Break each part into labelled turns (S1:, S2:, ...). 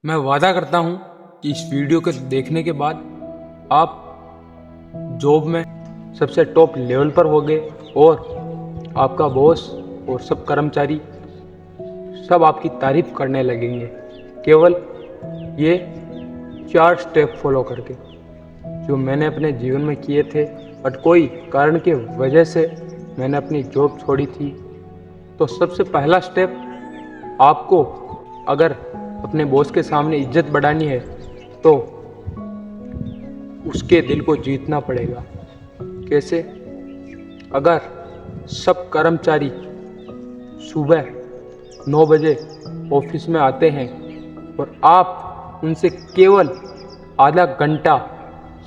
S1: मैं वादा करता हूँ कि इस वीडियो को देखने के बाद आप जॉब में सबसे टॉप लेवल पर होंगे और आपका बॉस और सब कर्मचारी सब आपकी तारीफ करने लगेंगे, केवल ये 4 स्टेप फॉलो करके जो मैंने अपने जीवन में किए थे। बट कोई कारण के वजह से मैंने अपनी जॉब छोड़ी थी। तो सबसे पहला स्टेप, आपको अगर अपने बॉस के सामने इज्जत बढ़ानी है तो उसके दिल को जीतना पड़ेगा। कैसे? अगर सब कर्मचारी सुबह 9 बजे ऑफिस में आते हैं और आप उनसे केवल आधा घंटा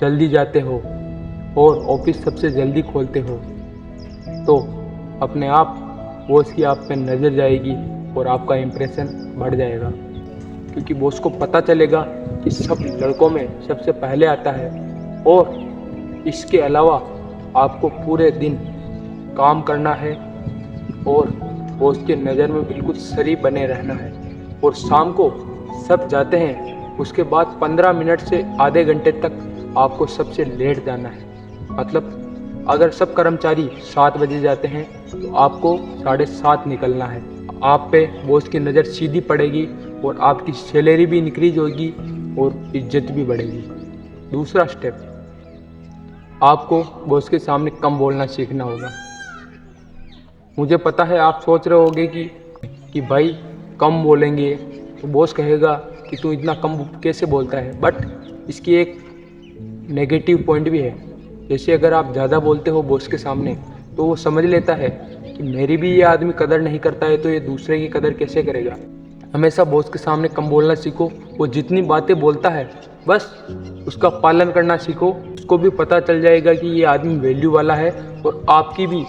S1: जल्दी जाते हो और ऑफिस सबसे जल्दी खोलते हो, तो अपने आप बॉस की आप पे नज़र जाएगी और आपका इम्प्रेशन बढ़ जाएगा, क्योंकि बॉस को पता चलेगा कि सब लड़कों में सबसे पहले आता है। और इसके अलावा आपको पूरे दिन काम करना है और बॉस के नज़र में बिल्कुल सही बने रहना है। और शाम को सब जाते हैं, उसके बाद 15 मिनट से आधे घंटे तक आपको सबसे लेट जाना है। मतलब अगर सब कर्मचारी 7 बजे जाते हैं तो आपको 7:30 निकलना है। आप पे बॉस की नज़र सीधी पड़ेगी और आपकी सैलरी भी इंक्रीज होगी और इज्जत भी बढ़ेगी। दूसरा स्टेप, आपको बॉस के सामने कम बोलना सीखना होगा। मुझे पता है आप सोच रहे होंगे कि भाई कम बोलेंगे तो बॉस कहेगा कि तू इतना कम कैसे बोलता है। बट इसकी एक नेगेटिव पॉइंट भी है। जैसे अगर आप ज़्यादा बोलते हो बॉस के सामने तो वो समझ लेता है कि मेरी भी ये आदमी कदर नहीं करता है तो ये दूसरे की कदर कैसे करेगा। हमेशा बॉस के सामने कम बोलना सीखो। वो जितनी बातें बोलता है बस उसका पालन करना सीखो। उसको भी पता चल जाएगा कि ये आदमी वैल्यू वाला है और आपकी भी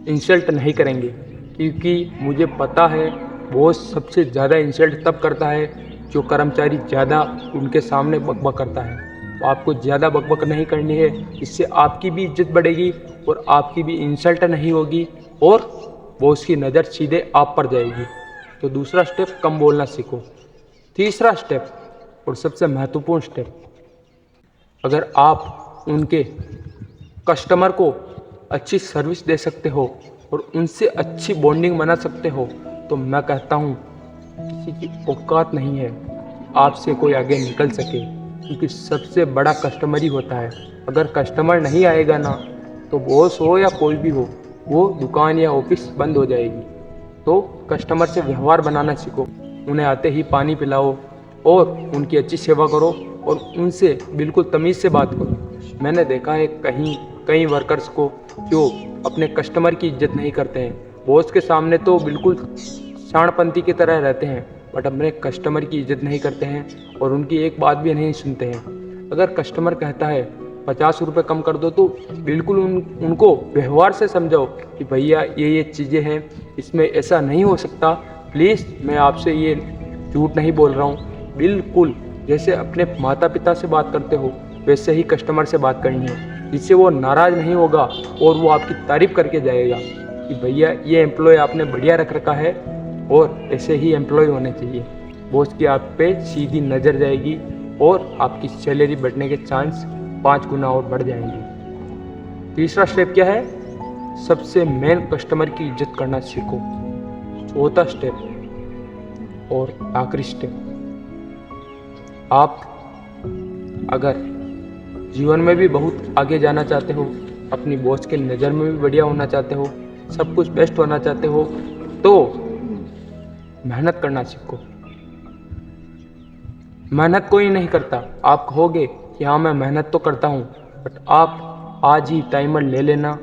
S1: इंसल्ट नहीं करेंगे, क्योंकि मुझे पता है बॉस सबसे ज़्यादा इंसल्ट तब करता है जो कर्मचारी ज़्यादा उनके सामने बकबक करता है। तो आपको ज़्यादा बकबक नहीं करनी है, इससे आपकी भी इज्जत बढ़ेगी और आपकी भी इंसल्ट नहीं होगी और बॉस की नज़र सीधे आप पर जाएगी। तो दूसरा स्टेप, कम बोलना सीखो। तीसरा स्टेप और सबसे महत्वपूर्ण स्टेप, अगर आप उनके कस्टमर को अच्छी सर्विस दे सकते हो और उनसे अच्छी बॉन्डिंग बना सकते हो तो मैं कहता हूँ किसी की औकात नहीं है आपसे कोई आगे निकल सके, क्योंकि सबसे बड़ा कस्टमर ही होता है। अगर कस्टमर नहीं आएगा ना तो बॉस हो या कोई भी हो, वो दुकान या ऑफिस बंद हो जाएगी। तो कस्टमर से व्यवहार बनाना सीखो। उन्हें आते ही पानी पिलाओ और उनकी अच्छी सेवा करो और उनसे बिल्कुल तमीज़ से बात करो। मैंने देखा है कई वर्कर्स को जो अपने कस्टमर की इज्जत नहीं करते हैं। बॉस के सामने तो बिल्कुल शाणपंथी की तरह रहते हैं, बट अपने कस्टमर की इज्जत नहीं करते हैं और उनकी एक बात भी नहीं सुनते हैं। अगर कस्टमर कहता है 50 रुपये कम कर दो तो बिल्कुल उनको व्यवहार से समझाओ कि भैया ये चीज़ें हैं, इसमें ऐसा नहीं हो सकता, प्लीज़ मैं आपसे ये झूठ नहीं बोल रहा हूँ। बिल्कुल जैसे अपने माता पिता से बात करते हो वैसे ही कस्टमर से बात करनी है, जिससे वो नाराज़ नहीं होगा और वो आपकी तारीफ़ करके जाएगा कि भैया ये एम्प्लॉय आपने बढ़िया रख रखा है और ऐसे ही एम्प्लॉय होने चाहिए। बॉस की आप पे सीधी नज़र जाएगी और आपकी सैलरी बढ़ने के चांस 5 गुना और बढ़ जाएंगे। तीसरा स्टेप क्या है? सबसे मेन कस्टमर की इज्जत करना सीखो। चौथा स्टेप और आखिरी स्टेप, आप अगर जीवन में भी बहुत आगे जाना चाहते हो, अपनी बॉस के नज़र में भी बढ़िया होना चाहते हो, सब कुछ बेस्ट होना चाहते हो, तो मेहनत करना सीखो। मेहनत कोई नहीं करता। आप कहोगे कि हाँ मैं मेहनत तो करता हूँ, बट आप आज ही टाइमर ले लेना,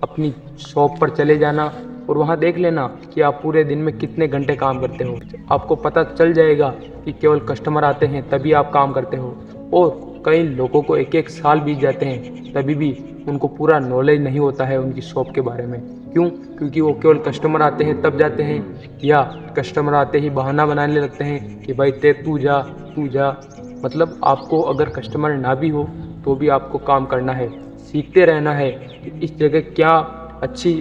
S1: अपनी शॉप पर चले जाना और वहाँ देख लेना कि आप पूरे दिन में कितने घंटे काम करते हो। आपको पता चल जाएगा कि केवल कस्टमर आते हैं तभी आप काम करते हो। और कई लोगों को 1-1 साल बीत जाते हैं तभी भी उनको पूरा नॉलेज नहीं होता है उनकी शॉप के बारे में। क्यों? क्योंकि वो केवल कस्टमर आते हैं तब जाते हैं, या कस्टमर आते ही बहाना बनाने लगते हैं कि भाई तू जा। मतलब आपको अगर कस्टमर ना भी हो तो भी आपको काम करना है, सीखते रहना है कि इस जगह क्या अच्छी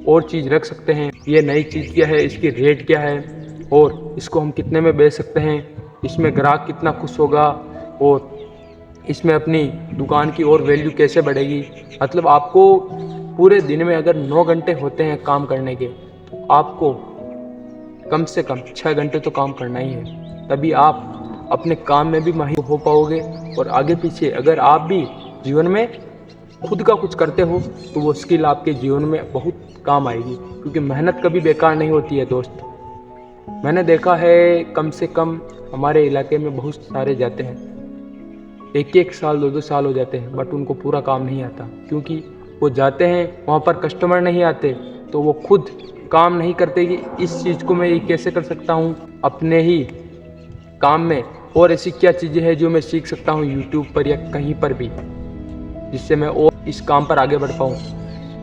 S1: और चीज़ रख सकते हैं, ये नई चीज़ क्या है, इसकी रेट क्या है और इसको हम कितने में बेच सकते हैं। इसमें ग्राहक कितना खुश होगा और इसमें अपनी दुकान की और वैल्यू कैसे बढ़ेगी। मतलब आपको पूरे दिन में अगर 9 घंटे होते हैं काम करने के, तो आपको कम से कम 6 घंटे तो काम करना ही है, तभी आप अपने काम में भी माहिर हो पाओगे। और आगे पीछे अगर आप भी जीवन में खुद का कुछ करते हो तो वो स्किल आपके जीवन में बहुत काम आएगी, क्योंकि मेहनत कभी बेकार नहीं होती है दोस्त। मैंने देखा है कम से कम हमारे इलाके में बहुत सारे जाते हैं, एक एक साल 2-2 साल हो जाते हैं, बट उनको पूरा काम नहीं आता, क्योंकि वो जाते हैं वहाँ पर कस्टमर नहीं आते, तो वो खुद काम नहीं करते कि इस चीज़ को मैं ये कैसे कर सकता हूँ अपने ही काम में, और ऐसी क्या चीज़ें हैं जो मैं सीख सकता हूँ यूट्यूब पर या कहीं पर भी, जिससे मैं और इस काम पर आगे बढ़ पाऊँ।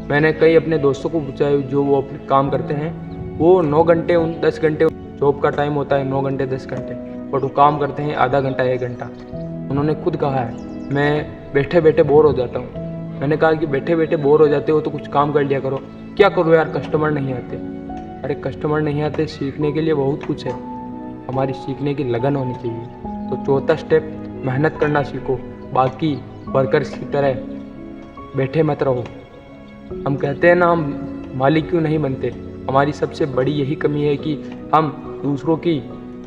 S1: मैंने कई अपने दोस्तों को पूछा है जो वो अपने काम करते हैं, वो 9 घंटे 10 घंटे जॉब का टाइम होता है, 9 घंटे 10 घंटे, बट वो काम करते हैं आधा घंटा 1 घंटा। उन्होंने खुद कहा है मैं बैठे बैठे बोर हो जाता हूँ। मैंने कहा कि बैठे बैठे बोर हो जाते हो तो कुछ काम कर लिया करो। क्या करो यार, कस्टमर नहीं आते। अरे कस्टमर नहीं आते, सीखने के लिए बहुत कुछ है, हमारी सीखने की लगन होनी चाहिए। तो चौथा स्टेप, मेहनत करना सीखो, बाकी वर्कर्स की तरह बैठे मत रहो। हम कहते हैं ना, हम मालिक क्यों नहीं बनते। हमारी सबसे बड़ी यही कमी है कि हम दूसरों की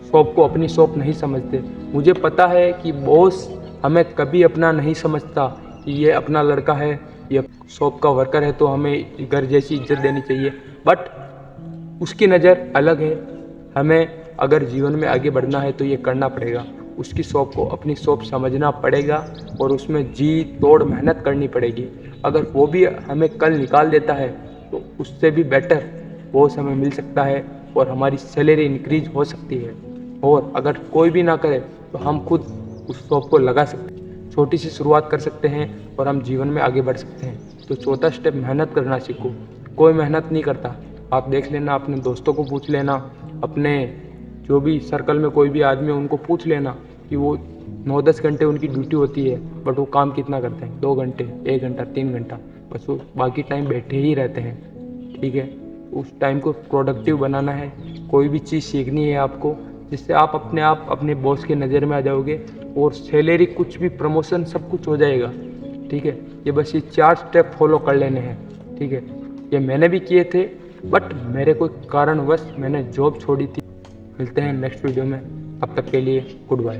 S1: शॉप को अपनी शॉप नहीं समझते। मुझे पता है कि बॉस हमें कभी अपना नहीं समझता कि ये अपना लड़का है, ये शॉप का वर्कर है, तो हमें घर जैसी इज्जत देनी चाहिए, बट उसकी नज़र अलग है। हमें अगर जीवन में आगे बढ़ना है तो ये करना पड़ेगा, उसकी शॉप को अपनी शॉप समझना पड़ेगा और उसमें जी तोड़ मेहनत करनी पड़ेगी। अगर वो भी हमें कल निकाल देता है तो उससे भी बेटर बॉस हमें मिल सकता है और हमारी सैलरी इंक्रीज हो सकती है। और अगर कोई भी ना करे तो हम खुद उस शॉप को लगा सकते हैं, छोटी सी शुरुआत कर सकते हैं और हम जीवन में आगे बढ़ सकते हैं। तो चौथा स्टेप, मेहनत करना सीखो। कोई मेहनत नहीं करता, आप देख लेना, अपने दोस्तों को पूछ लेना, अपने जो भी सर्कल में कोई भी आदमी है उनको पूछ लेना कि वो 9-10 घंटे उनकी ड्यूटी होती है, बट वो काम कितना करते हैं, 2 घंटे 1 घंटा 3 घंटा, बस वो बाकी टाइम बैठे ही रहते हैं। ठीक है, उस टाइम को प्रोडक्टिव बनाना है, कोई भी चीज़ सीखनी है आपको, जिससे आप अपने बॉस के नज़र में आ जाओगे और सैलरी, कुछ भी प्रमोशन, सब कुछ हो जाएगा। ठीक है, ये बस ये 4 स्टेप फॉलो कर लेने हैं। ठीक है, ये मैंने भी किए थे, बट मेरे कोई कारणवश मैंने जॉब छोड़ी थी। मिलते हैं नेक्स्ट वीडियो में, तब तक के लिए गुड बाय।